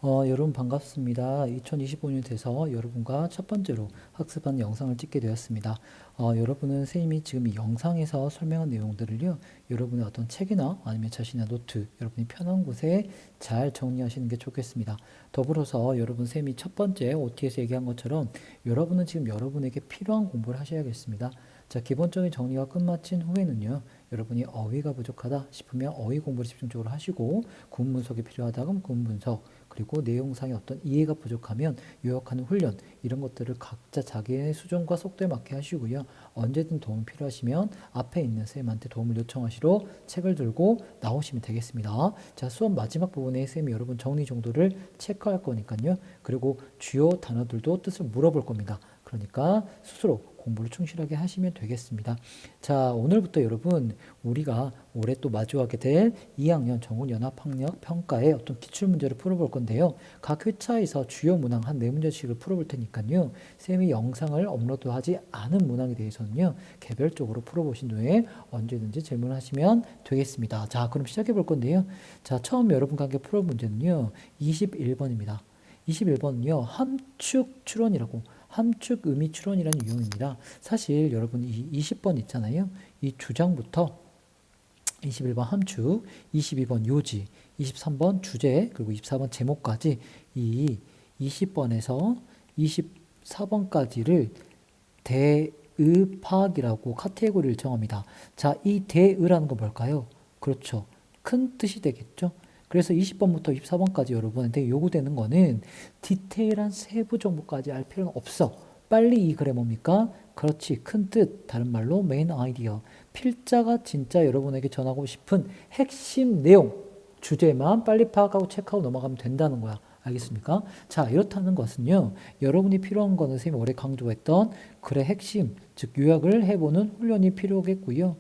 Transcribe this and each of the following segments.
여러분 반갑습니다. 2025년 돼서 여러분과 첫 번째로 학습하는 영상을 찍게 되었습니다. 여러분은 선생님이 지금 이 영상에서 설명한 내용들을요, 여러분의 어떤 책이나 아니면 자신의 노트, 여러분이 편한 곳에 잘 정리하시는 게 좋겠습니다. 더불어서 여러분 선생님이 첫 번째 OT에서 얘기한 것처럼 여러분은 지금 여러분에게 필요한 공부를 하셔야겠습니다. 자, 기본적인 정리가 끝마친 후에는요, 여러분이 어휘가 부족하다 싶으면 어휘 공부를 집중적으로 하시고, 구문 분석이 필요하다면 구문 분석, 그리고 내용상의 어떤 이해가 부족하면 요약하는 훈련, 이런 것들을 각자 자기의 수준과 속도에 맞게 하시고요. 언제든 도움 필요하시면 앞에 있는 선생님한테 도움을 요청하시러 책을 들고 나오시면 되겠습니다. 자, 수업 마지막 부분에 선생님이 여러분 정리 정도를 체크할 거니까요. 그리고 주요 단어들도 뜻을 물어볼 겁니다. 그러니까 스스로 공부를 충실하게 하시면 되겠습니다. 자, 오늘부터 여러분 우리가 올해 또 마주하게 될 2학년 정훈연합학력 평가의 어떤 기출문제를 풀어볼 건데요. 각 회차에서 주요 문항 한 4문제씩을 풀어볼 테니까요. 쌤이 영상을 업로드하지 않은 문항에 대해서는요, 개별적으로 풀어보신 후에 언제든지 질문하시면 되겠습니다. 자, 그럼 시작해 볼 건데요. 자, 처음 여러분과 함께 풀어볼 문제는요, 21번입니다. 21번은요, 함축 추론이라고, 함축 의미 추론이라는 유형입니다. 사실 여러분 이 20번 있잖아요. 이 주장부터 21번 함축, 22번 요지, 23번 주제, 그리고 24번 제목까지 이 20번에서 24번까지를 대의파악이라고 카테고리를 정합니다. 자, 이 대의라는 건 뭘까요? 그렇죠. 큰 뜻이 되겠죠. 그래서 20번부터 24번까지 여러분한테 요구되는 거는 디테일한 세부 정보까지 알 필요는 없어. 빨리 이 글에 뭡니까? 그렇지. 큰 뜻. 다른 말로 메인 아이디어. 필자가 진짜 여러분에게 전하고 싶은 핵심 내용, 주제만 빨리 파악하고 체크하고 넘어가면 된다는 거야. 알겠습니까? 자, 이렇다는 것은요, 여러분이 필요한 거는 선생님이 올해 강조했던 글의 핵심, 즉 요약을 해보는 훈련이 필요하겠고요.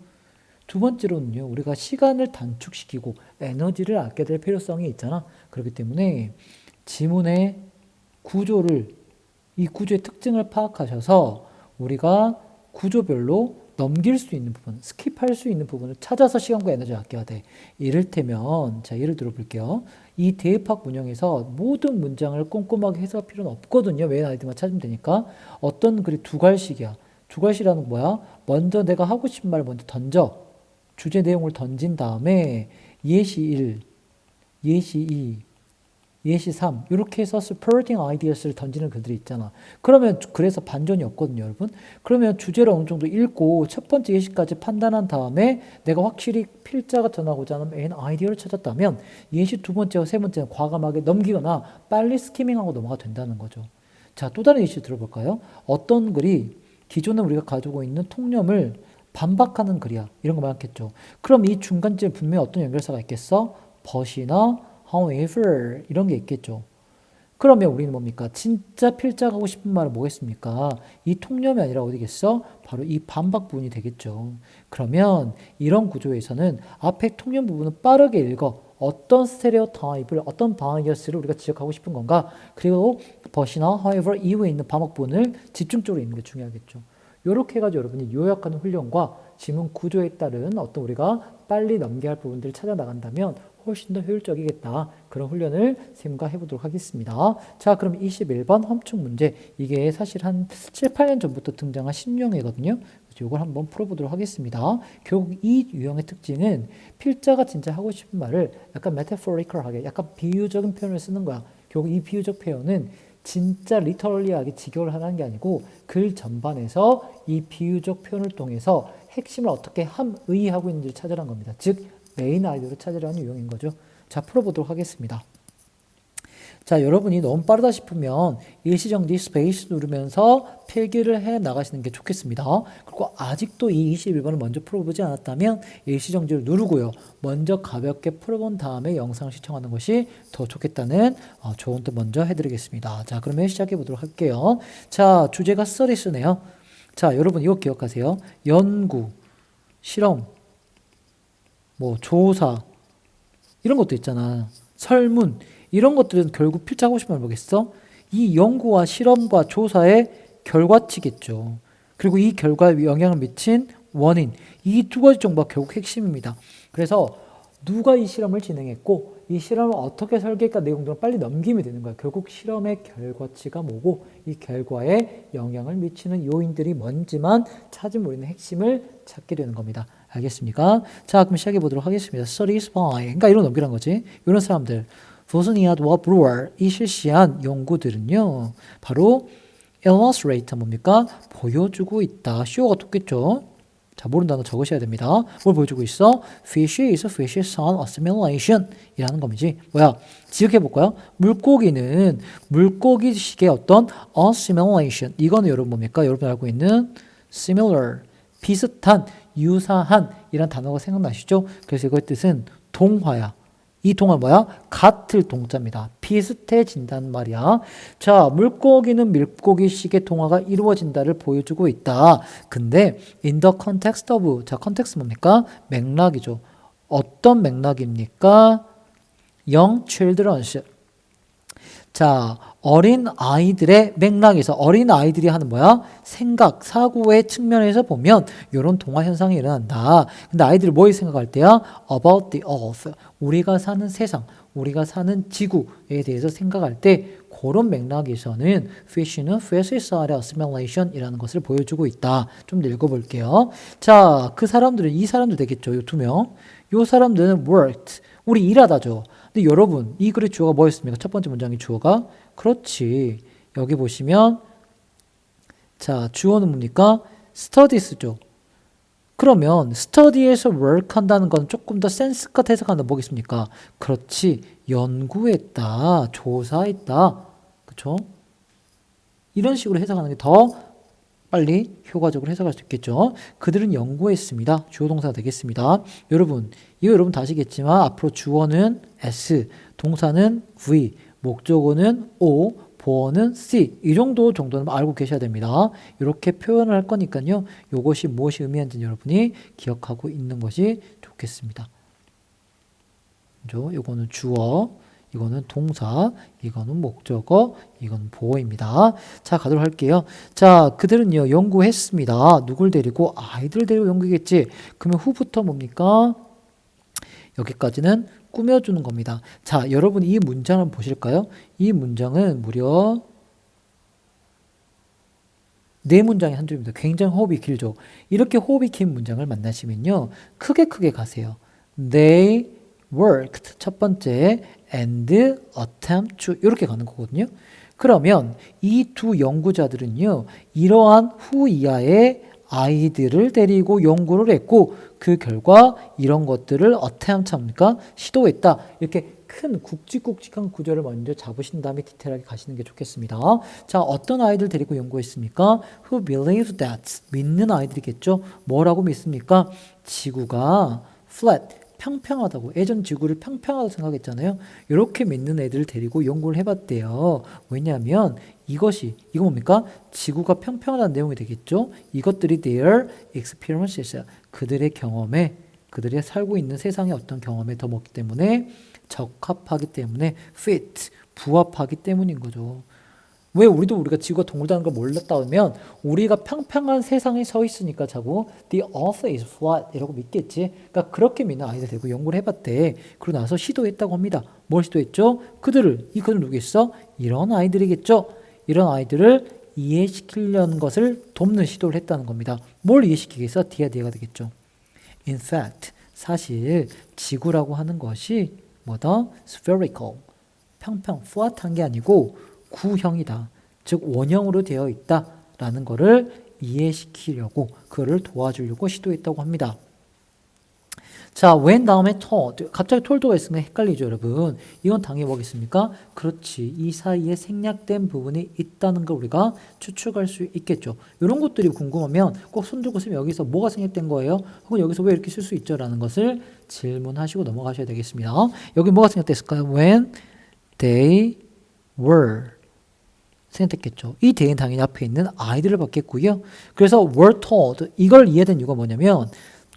두 번째로는요, 우리가 시간을 단축시키고 에너지를 아껴야 될 필요성이 있잖아. 그렇기 때문에 지문의 구조를, 이 구조의 특징을 파악하셔서 우리가 구조별로 넘길 수 있는 부분, 스킵할 수 있는 부분을 찾아서 시간과 에너지를 아껴야 돼. 이를테면, 자, 예를 들어 볼게요. 이 대입학 문형에서 모든 문장을 꼼꼼하게 해석할 필요는 없거든요. 메인 아이디어만 찾으면 되니까. 어떤 글이 두 갈식이야. 두 갈식이라는 건 뭐야? 먼저 내가 하고 싶은 말을 먼저 던져. 주제 내용을 던진 다음에 예시 1, 예시 2, 예시 3 이렇게 해서 supporting ideas를 던지는 글들이 있잖아. 그러면 그래서 반전이 없거든요, 여러분. 그러면 주제를 어느 정도 읽고 첫 번째 예시까지 판단한 다음에 내가 확실히 필자가 전하고자 하는 메인 아이디어를 찾았다면 예시 두 번째와 세 번째는 과감하게 넘기거나 빨리 스키밍하고 넘어가 된다는 거죠. 자, 또 다른 예시 들어볼까요? 어떤 글이 기존에 우리가 가지고 있는 통념을 반박하는 글이야. 이런 거 많겠죠. 그럼 이 중간쯤에 분명히 어떤 연결사가 있겠어? but이나 however 이런 게 있겠죠. 그러면 우리는 뭡니까? 진짜 필자가 하고 싶은 말은 뭐겠습니까? 이 통념이 아니라 어디겠어? 바로 이 반박 부분이 되겠죠. 그러면 이런 구조에서는 앞에 통념 부분은 빠르게 읽어. 어떤 스테레오타입을, 어떤 바이어스를 우리가 지적하고 싶은 건가? 그리고 but이나 however 이후에 있는 반박 부분을 집중적으로 읽는 게 중요하겠죠. 이렇게 해가지고 여러분이 요약하는 훈련과 지문 구조에 따른 어떤 우리가 빨리 넘겨야 할 부분들을 찾아 나간다면 훨씬 더 효율적이겠다. 그런 훈련을 쌤과 해보도록 하겠습니다. 자, 그럼 21번 함축 문제. 이게 사실 한 7, 8년 전부터 등장한 신유형이거든요. 그래서 이걸 한번 풀어보도록 하겠습니다. 결국 이 유형의 특징은 필자가 진짜 하고 싶은 말을 약간 metaphorical하게, 약간 비유적인 표현을 쓰는 거야. 결국 이 비유적 표현은 진짜 리터럴리하게 직역을 하는 게 아니고 글 전반에서 이 비유적 표현을 통해서 핵심을 어떻게 함의하고 있는지를 찾으라는 겁니다. 즉 메인 아이디어를 찾으라는 유형인 거죠. 자, 풀어보도록 하겠습니다. 자, 여러분이 너무 빠르다 싶으면 일시정지 스페이스 누르면서 필기를 해 나가시는 게 좋겠습니다. 그리고 아직도 이 21번을 먼저 풀어보지 않았다면 일시정지를 누르고요. 먼저 가볍게 풀어본 다음에 영상을 시청하는 것이 더 좋겠다는 조언도 먼저 해드리겠습니다. 자, 그러면 시작해 보도록 할게요. 자, 주제가 스터디스네요. 자, 여러분 이거 기억하세요. 연구, 실험, 뭐 조사 이런 것도 있잖아. 설문 이런 것들은 결국 필자하고 싶은 말 뭐겠어? 이 연구와 실험과 조사의 결과치겠죠. 그리고 이 결과에 영향을 미친 원인 이 두 가지 정보가 결국 핵심입니다. 그래서 누가 이 실험을 진행했고 이 실험을 어떻게 설계할까 내용들은 빨리 넘기면 되는 거야. 결국 실험의 결과치가 뭐고 이 결과에 영향을 미치는 요인들이 뭔지만 찾으면 우리는 핵심을 찾게 되는 겁니다. 알겠습니까? 자, 그럼 시작해 보도록 하겠습니다. Study spy. 그러니까 이런 넘기란 거지. 이런 사람들. 보스니아드와 브루어 이 실시한 연구들은요. 바로 illustrate 뭡니까? 보여주고 있다. 쇼가 똑겠죠? 자, 모르는 단어 적으셔야 됩니다. 뭘 보여주고 있어? Fish is a fish's son assimilation 이라는 겁이지. 뭐야? 지역해볼까요? 물고기는 물고기식의 어떤 assimilation. 이거는 여러분 뭡니까? 여러분 알고 있는 similar, 비슷한, 유사한 이란 단어가 생각나시죠? 그래서 이거의 뜻은 동화야. 이 동화 뭐야? 같을 동자입니다. 비슷해진다는 말이야. 자, 물고기는 물고기식의 동화가 이루어진다를 보여주고 있다. 근데 in the context of, 자, 컨텍스트 뭡니까? 맥락이죠. 어떤 맥락입니까? young children's. 자, 어린 아이들의 맥락에서 어린 아이들이 하는 뭐야? 생각, 사고의 측면에서 보면 이런 동화 현상이 일어난다. 근데 아이들이 뭘 생각할 때야? About the earth. 우리가 사는 세상, 우리가 사는 지구에 대해서 생각할 때 그런 맥락에서는 fish는 facile assimilation이라는 것을 보여주고 있다. 좀 더 읽어볼게요. 자, 그 사람들은 이 사람들 되겠죠. 이 두 명. 이 사람들은 worked. 우리 일하다죠. 근데 여러분, 이 글의 주어가 뭐였습니까? 첫 번째 문장의 주어가? 그렇지. 여기 보시면, 자, 주어는 뭡니까? studies죠. 그러면 study에서 work 한다는 건 조금 더 센스껏 해석하는 뭐겠습니까? 그렇지. 연구했다. 조사했다. 그쵸? 이런 식으로 해석하는 게 더 빨리 효과적으로 해석할 수 있겠죠. 그들은 연구했습니다. 주어 동사가 되겠습니다. 여러분, 이거 여러분 다 아시겠지만 앞으로 주어는 S, 동사는 V, 목적어는 O, 보어는 C. 이 정도는 알고 계셔야 됩니다. 이렇게 표현을 할 거니까요. 이것이 무엇이 의미하는지 여러분이 기억하고 있는 것이 좋겠습니다. 이거는 주어, 이거는 동사, 이거는 목적어, 이건 보어입니다. 자, 가도록 할게요. 자, 그들은요, 연구했습니다. 누굴 데리고? 아이들 데리고 연구겠지. 그러면 후부터 뭡니까? 여기까지는 꾸며주는 겁니다. 자, 여러분 이 문장을 한번 보실까요? 이 문장은 무려 4문장의 한 줄입니다. 굉장히 호흡이 길죠. 이렇게 호흡이 긴 문장을 만나시면요. 크게 가세요. They worked 첫 번째 and attempt to 이렇게 가는 거거든요. 그러면 이 두 연구자들은요. 이러한 후 이하의 아이들을 데리고 연구를 했고 그 결과 이런 것들을 attempt 합니까? 시도했다. 이렇게 큰 굵직굵직한 구절을 먼저 잡으신 다음에 디테일하게 가시는 게 좋겠습니다. 자, 어떤 아이들 데리고 연구했습니까? Who believe that 믿는 아이들이겠죠. 뭐라고 믿습니까? 지구가 flat 평평하다고 예전 지구를 평평하다고 생각했잖아요. 이렇게 믿는 애들을 데리고 연구를 해봤대요. 왜냐하면 이거 뭡니까? 지구가 평평하다는 내용이 되겠죠. 이것들이 their experiences 그들의 경험에 그들이 살고 있는 세상의 어떤 경험에 더 먹기 때문에 적합하기 때문에 fit 부합하기 때문인 거죠. 왜 우리가 지구가 동글다는 걸 몰랐다 하면 우리가 평평한 세상에 서 있으니까 자꾸 the earth is flat 이라고 믿겠지. 그러니까 그렇게 믿는 아이들 데리고 연구를 해봤대. 그러고 나서 시도했다고 합니다. 뭘 시도했죠? 그들을 누구겠어? 이런 아이들이겠죠. 이런 아이들을 이해시키려는 것을 돕는 시도를 했다는 겁니다. 뭘 이해시키겠어? 뒤가 되겠죠. In fact, 사실 지구라고 하는 것이 뭐다? spherical, 평평, flat한 게 아니고 구형이다. 즉 원형으로 되어 있다라는 것을 이해시키려고 그를 도와주려고 시도했다고 합니다. 자, when 다음에 told. 갑자기 told가 있으면 헷갈리죠, 여러분. 이건 당연히 뭐겠습니까? 그렇지. 이 사이에 생략된 부분이 있다는 걸 우리가 추측할 수 있겠죠. 이런 것들이 궁금하면 꼭 손 들고 있으면 여기서 뭐가 생략된 거예요? 혹은 여기서 왜 이렇게 쓸 수 있죠? 라는 것을 질문하시고 넘어가셔야 되겠습니다. 여기 뭐가 생략됐을까요? When they were. 생략됐겠죠. 이 대인 당연히 앞에 있는 아이들을 받겠고요. 그래서 were told. 이걸 이해된 이유가 뭐냐면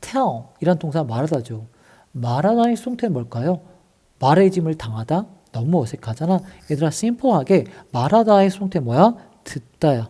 tell 이란 동사가 말하다죠. 말하다의 수동태는 뭘까요? 말해짐을 당하다? 너무 어색하잖아. 얘들아 심플하게 말하다의 수동태 뭐야? 듣다야.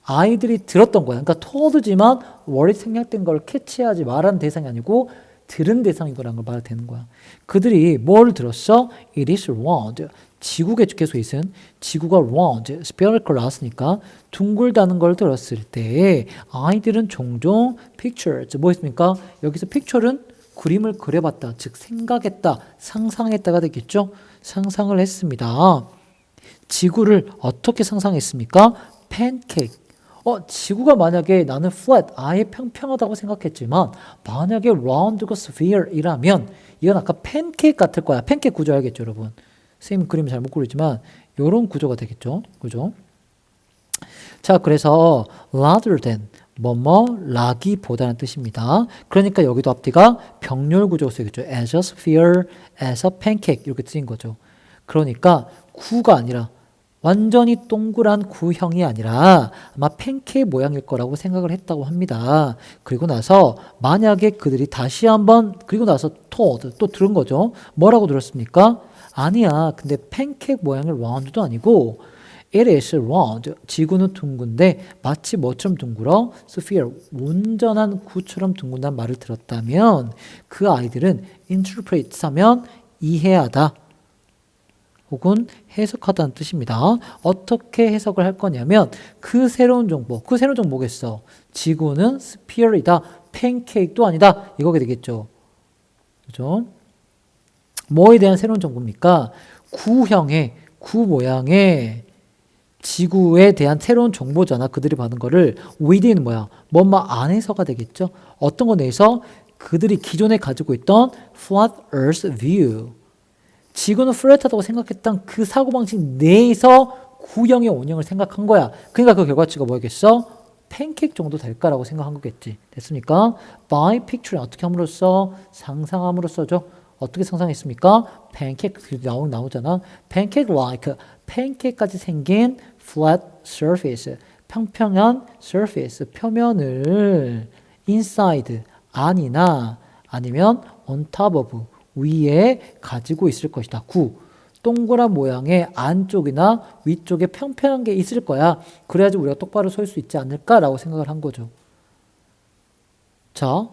아이들이 들었던 거야. 그러니까 told지만 word이 생략된 걸 캐치하지 말하는 대상이 아니고 들은 대상이거라는 걸 말해도 되는 거야. 그들이 뭘 들었어? It is round. 지구 개수있은 지구가 round, spherical 나왔으니까 둥글다는 걸 들었을 때 아이들은 종종 pictures, 뭐 있습니까? 여기서 picture는 그림을 그려봤다, 즉 생각했다, 상상했다가 되겠죠? 상상을 했습니다. 지구를 어떻게 상상했습니까? 팬케이크. 지구가 만약에 나는 flat, 아예 평평하다고 생각했지만 만약에 round가 sphere이라면 이건 아까 팬케이크 같을 거야. 팬케이크 구조 알겠죠, 여러분? 선생님 그림 잘 못 그리지만 이런 구조가 되겠죠. 그죠? 자, 그래서 rather than 라기보다는 뜻입니다. 그러니까 여기도 앞뒤가 병렬 구조가 쓰이겠죠. as a sphere, as a pancake 이렇게 쓰인 거죠. 그러니까 구가 아니라 완전히 동그란 구형이 아니라 아마 팬케이크 모양일 거라고 생각을 했다고 합니다. 그리고 나서 만약에 그들이 다시 한번 그리고 나서 told 또 들은 거죠. 뭐라고 들었습니까? 아니야. 근데 팬케이크 모양의 round도 아니고 it is round. 지구는 둥근데 마치 뭐처럼 둥글어? sphere. 온전한 구처럼 둥근다는 말을 들었다면 그 아이들은 interpret 하면 이해하다. 혹은 해석하다는 뜻입니다. 어떻게 해석을 할 거냐면 그 새로운 정보 뭐겠어? 지구는 스피어이다. 팬케이크도 아니다. 이거게 되겠죠. 그죠? 뭐에 대한 새로운 정보입니까? 구 모양의 지구에 대한 새로운 정보잖아. 그들이 받은 거를 within 뭐야? 안에서가 되겠죠. 어떤 거 내에서 그들이 기존에 가지고 있던 flat earth view. 지구는 플랫하다고 생각했던 그 사고방식 내에서 구형의 원형을 생각한 거야. 그러니까 그 결과치가 뭐겠어? 팬케이크 정도 될까라고 생각한 거겠지. 됐습니까? by picturing 어떻게 함으로써? 상상함으로써죠. 어떻게 상상했습니까? 팬케이크 나오잖아. pancake like 팬케이크까지 생긴 flat surface 평평한 surface 표면을 inside 안이나 아니면 on top of 위에 가지고 있을 것이다. 동그란 모양의 안쪽이나 위쪽에 평평한 게 있을 거야. 그래야지 우리가 똑바로 설 수 있지 않을까라고 생각을 한 거죠. 자,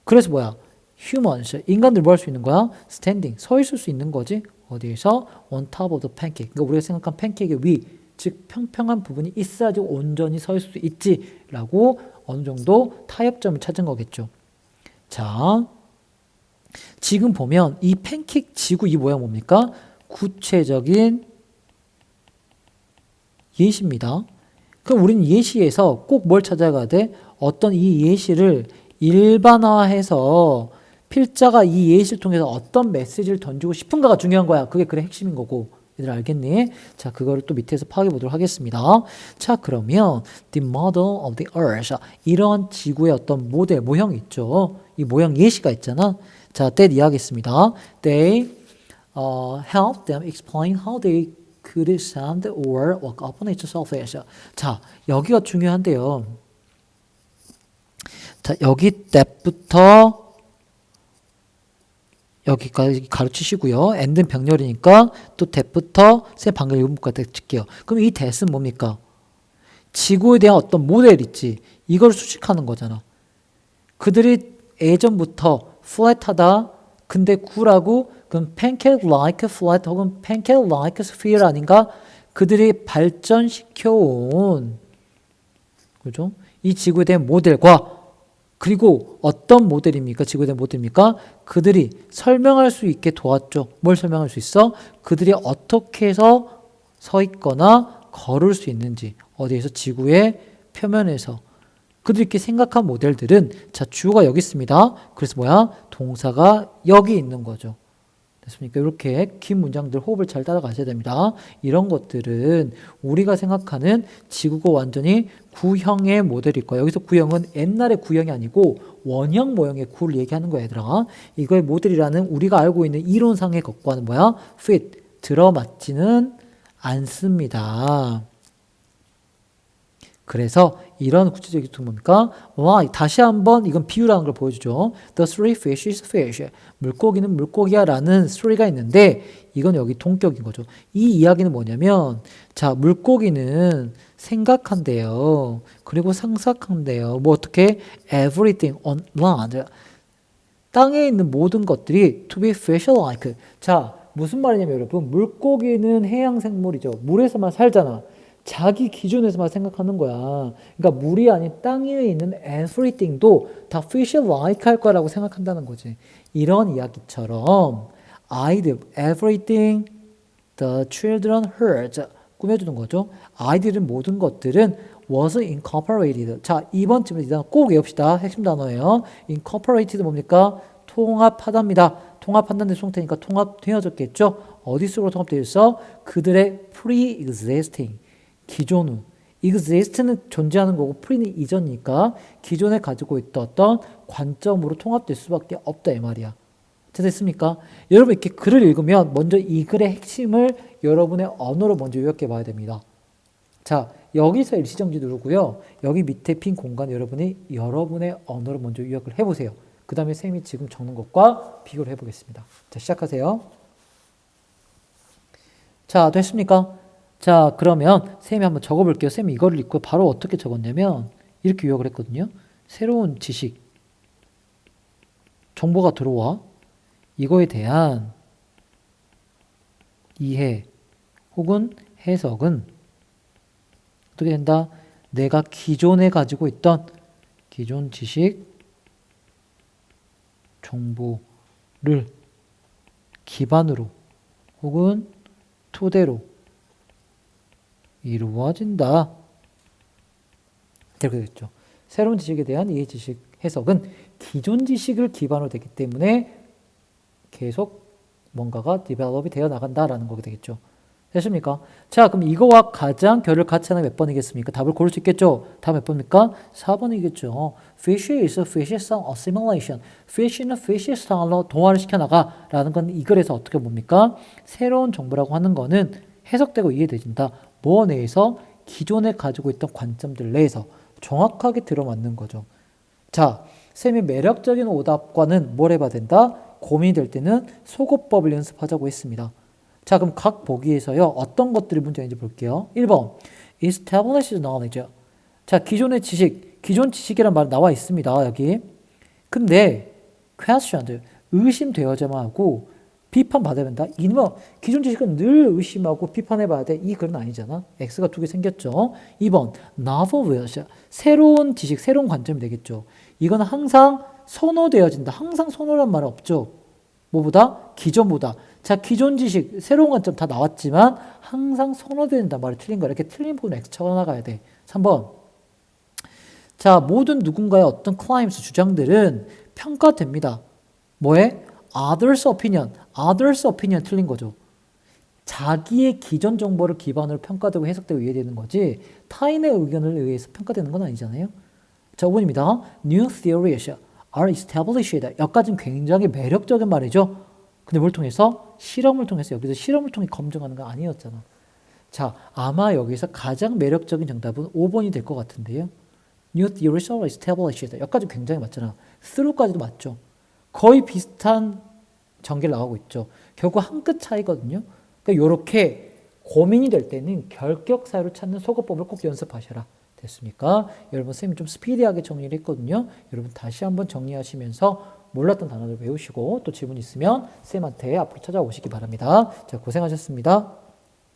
그래서 humans, 인간들 뭐 할 수 있는 거야? standing, 서 있을 수 있는 거지. 어디에서? on top of the pancake. 그러니까 우리가 생각한 팬케이크의 위, 즉 평평한 부분이 있어야지 온전히 서 있을 수 있지라고 어느 정도 타협점을 찾은 거겠죠. 자, 지금 보면 이 팬케이크 지구 이 모양 뭡니까? 구체적인 예시입니다. 그럼 우리는 예시에서 꼭 뭘 찾아가야 돼? 어떤 이 예시를 일반화해서 필자가 이 예시를 통해서 어떤 메시지를 던지고 싶은가가 중요한 거야. 그게 글의 핵심인 거고. 얘들 알겠니? 자, 그거를 또 밑에서 파악해 보도록 하겠습니다. 자, 그러면 the model of the earth. 이런 지구의 어떤 모델, 모형이 있죠. 이 모형 예시가 있잖아. 자, that 이해하겠습니다. They help them explain how they could stand or walk upon its surface. 자, 여기가 중요한데요. 자, 여기 that부터 여기까지 가르치시고요. and는 병렬이니까 또 that부터 세 방금 일분까지 칠게요. 그럼 이 that은 뭡니까? 지구에 대한 어떤 모델 있지. 이걸 수식하는 거잖아. 그들이 예전부터 flat하다. 근데 구라고 그럼 pancake like flat 혹은 pancake like sphere 아닌가? 그들이 발전시켜온 그죠? 이 지구에 대한 모델과 그리고 어떤 모델입니까? 지구에 대한 모델입니까? 그들이 설명할 수 있게 도왔죠. 뭘 설명할 수 있어? 그들이 어떻게 해서 서 있거나 걸을 수 있는지 어디에서 지구의 표면에서 그들이 이렇게 생각한 모델들은 자 주어가 여기 있습니다. 그래서 동사가 여기 있는 거죠. 됐습니까? 이렇게 긴 문장들 호흡을 잘 따라가셔야 됩니다. 이런 것들은 우리가 생각하는 지구가 완전히 구형의 모델일 거예요. 여기서 구형은 옛날의 구형이 아니고 원형 모형의 구를 얘기하는 거야, 얘들아. 이거의 모델이라는 우리가 알고 있는 이론상의 것과는 fit, 들어맞지는 않습니다. 그래서 이런 구체적인 뜻은 뭡니까? 다시 한번 이건 비유라는 걸 보여주죠. The three fishes fish. 물고기는 물고기야 라는 스토리가 있는데 이건 여기 동격인 거죠. 이 이야기는 뭐냐면 자 물고기는 생각한대요. 그리고 상상한대요. 어떻게? Everything on land. 땅에 있는 모든 것들이 to be fish like. 자, 무슨 말이냐면 여러분, 물고기는 해양 생물이죠. 물에서만 살잖아. 자기 기준에서만 생각하는 거야. 그러니까 물이 아닌 땅 위에 있는 everything도 다 fish like 할 거라고 생각한다는 거지. 이런 이야기처럼 I did everything the children heard. 꾸며주는 거죠. 아이들은 모든 것들은 was incorporated. 자, 이번 질문 일단 꼭 외웁시다. 핵심 단어예요. incorporated 뭡니까? 통합하답니다. 통합한다는 형태니까 통합되어졌겠죠? 어디 속으로 통합되어 있어? 그들의 pre-existing. 기존 후. exist는 존재하는 거고 pre는 이전이니까 기존에 가지고 있던 어떤 관점으로 통합될 수밖에 없다 이 말이야. 자, 됐습니까? 여러분 이렇게 글을 읽으면 먼저 이 글의 핵심을 여러분의 언어로 먼저 요약해 봐야 됩니다. 자, 여기서 일시정지 누르고요. 여기 밑에 빈 공간 여러분의 언어로 먼저 요약을 해보세요. 그 다음에 쌤이 지금 적는 것과 비교를 해보겠습니다. 자, 시작하세요. 자, 됐습니까? 자, 그러면 쌤이 한번 적어볼게요. 쌤이 이거를 읽고 바로 어떻게 적었냐면 이렇게 요약을 했거든요. 새로운 지식, 정보가 들어와 이거에 대한 이해 혹은 해석은 어떻게 된다? 내가 기존에 가지고 있던 기존 지식, 정보를 기반으로 혹은 토대로 이루어진다. 이렇게 됐죠. 새로운 지식에 대한 이해, 지식, 해석은 기존 지식을 기반으로 되기 때문에 계속 뭔가가 디벨롭이 되어 나간다라는 거게 되겠죠. 됐습니까? 자, 그럼 이거와 가장 결을 같이 하는 몇 번이겠습니까? 답을 고를 수 있겠죠? 답 몇 번입니까? 4번이겠죠. Fish is a fish style assimilation. Fish는 fish style로 동화를 시켜나가라는 건 이 글에서 어떻게 봅니까? 새로운 정보라고 하는 거는 해석되고 이해되진다. 뭐 내에서? 기존에 가지고 있던 관점들 내에서 정확하게 들어맞는 거죠. 자, 쌤이 매력적인 오답과는 뭘 해봐야 된다? 고민이 될 때는 소거법을 연습하자고 했습니다. 자, 그럼 각 보기에서요. 어떤 것들이 문제인지 볼게요. 1번. Established knowledge. 자, 기존의 지식, 기존 지식이란 말 나와 있습니다. 여기. 근데 questioned, 의심되어야만 하고 비판받아야 된다. 이놈아, 기존 지식은 늘 의심하고 비판해봐야 돼. 이 글은 아니잖아. X가 두 개 생겼죠. 2번. novel views. 새로운 지식, 새로운 관점이 되겠죠. 이건 항상 선호되어진다. 항상 선호란 말은 없죠. 뭐보다? 기존보다. 자, 기존 지식, 새로운 관점 다 나왔지만 항상 선호된다 말이 틀린 거야. 이렇게 틀린 부분 X 쳐나가야 돼. 3번. 자, 모든 누군가의 어떤 클라임스, 주장들은 평가됩니다. 뭐에? Others opinion. Others opinion 틀린 거죠. 자기의 기존 정보를 기반으로 평가되고 해석되고 이해되는 거지 타인의 의견을 의해서 평가되는 건 아니잖아요. 자, 5번입니다. New theories are established. 여기까지는 굉장히 매력적인 말이죠. 근데 뭘 통해서? 실험을 통해서. 여기서 실험을 통해 검증하는 거 아니었잖아. 자, 아마 여기서 가장 매력적인 정답은 5번이 될 것 같은데요. New theories are established. 여기까지 굉장히 맞잖아. through까지도 맞죠. 거의 비슷한 전개를 나가고 있죠. 결국 한 끗 차이거든요. 그러니까 이렇게 고민이 될 때는 결격 사유를 찾는 소거법을 꼭 연습하셔라. 됐습니까? 여러분 쌤이 좀 스피디하게 정리를 했거든요. 여러분 다시 한번 정리하시면서 몰랐던 단어들 외우시고 또 질문 있으면 쌤한테 앞으로 찾아오시기 바랍니다. 자, 고생하셨습니다.